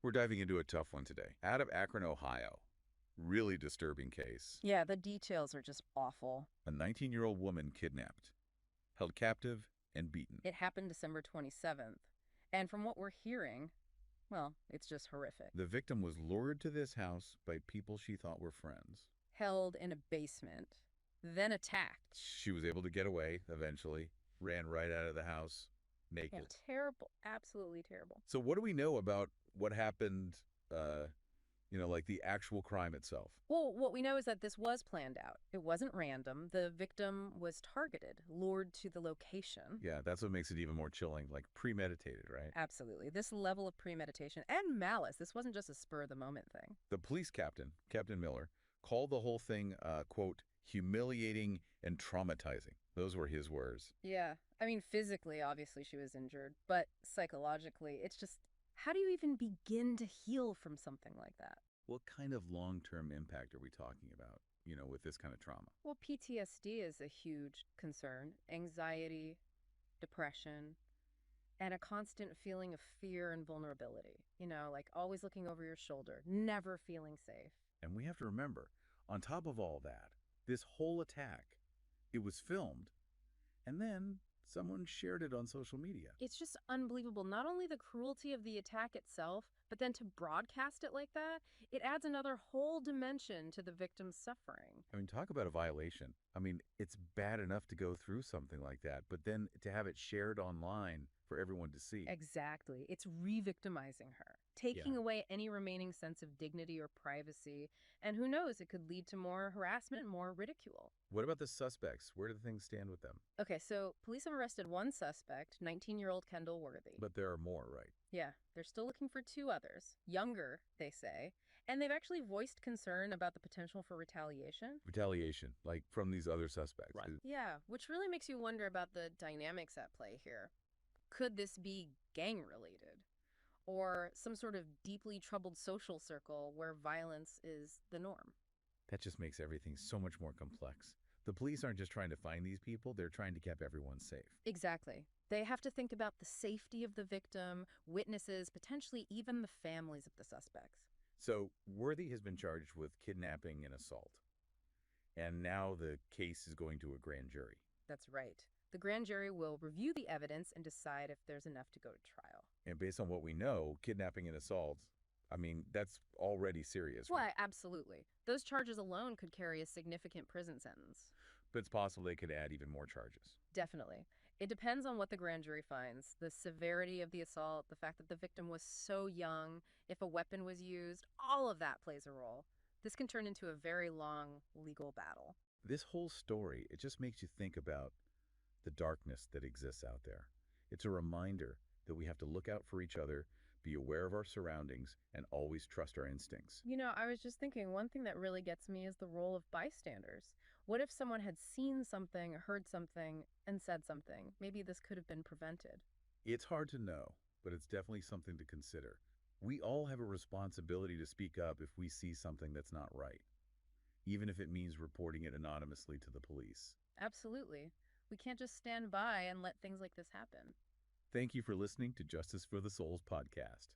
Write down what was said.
We're diving into a tough one today. Out of Akron, Ohio. Really disturbing case. Yeah, the details are just awful. A 19-year-old woman kidnapped, held captive, and beaten. It happened December 27th. And from what we're hearing, well, it's just horrific. The victim was lured to this house by people she thought were friends. Held in a basement, then attacked. She was able to get away eventually, ran right out of the house naked. Yeah, terrible, absolutely terrible. So what do we know about what happened, like the actual crime itself? Well, what we know is that this was planned out. It wasn't random. The victim was targeted, lured to the location. Yeah, that's what makes it even more chilling, like premeditated, right? Absolutely. This level of premeditation and malice, this wasn't just a spur-of-the-moment thing. The police captain, Captain Miller, called the whole thing, quote, humiliating and traumatizing. Those were his words. Yeah. I mean, physically, obviously, she was injured, but psychologically, it's just, how do you even begin to heal from something like that? What kind of long-term impact are we talking about, with this kind of trauma? Well, PTSD is a huge concern. Anxiety, depression, and a constant feeling of fear and vulnerability. Like always looking over your shoulder, never feeling safe. And we have to remember, on top of all that, this whole attack, it was filmed, and then someone shared it on social media. It's just unbelievable. Not only the cruelty of the attack itself, but then to broadcast it like that, it adds another whole dimension to the victim's suffering. I mean, talk about a violation. I mean, it's bad enough to go through something like that, but then to have it shared online for everyone to see. Exactly. It's re-victimizing her, taking away any remaining sense of dignity or privacy. And who knows, it could lead to more harassment, more ridicule. What about the suspects? Where do things stand with them? Okay, so police have arrested one suspect, 19-year-old Kendall Worthy. But there are more, right? Yeah, they're still looking for two others, younger, they say, and they've actually voiced concern about the potential for retaliation. Retaliation, like from these other suspects. Right. Yeah, which really makes you wonder about the dynamics at play here. Could this be gang-related? Or some sort of deeply troubled social circle where violence is the norm? That just makes everything so much more complex. The police aren't just trying to find these people, they're trying to keep everyone safe. Exactly. They have to think about the safety of the victim, witnesses, potentially even the families of the suspects. So Worthy has been charged with kidnapping and assault. And now the case is going to a grand jury. That's right. The grand jury will review the evidence and decide if there's enough to go to trial. And based on what we know, kidnapping and assault, I mean, that's already serious. Well, Right? absolutely. Those charges alone could carry a significant prison sentence. But it's possible they could add even more charges. Definitely. It depends on what the grand jury finds, the severity of the assault, the fact that the victim was so young, if a weapon was used, all of that plays a role. This can turn into a very long legal battle. This whole story, it just makes you think about the darkness that exists out there. It's a reminder that we have to look out for each other, be aware of our surroundings, and always trust our instincts. I was just thinking, one thing that really gets me is the role of bystanders. What if someone had seen something, heard something, and said something? Maybe this could have been prevented. It's hard to know, but it's definitely something to consider. We all have a responsibility to speak up if we see something that's not right, even if it means reporting it anonymously to the police. Absolutely. We can't just stand by and let things like this happen. Thank you for listening to Justice for the Souls podcast.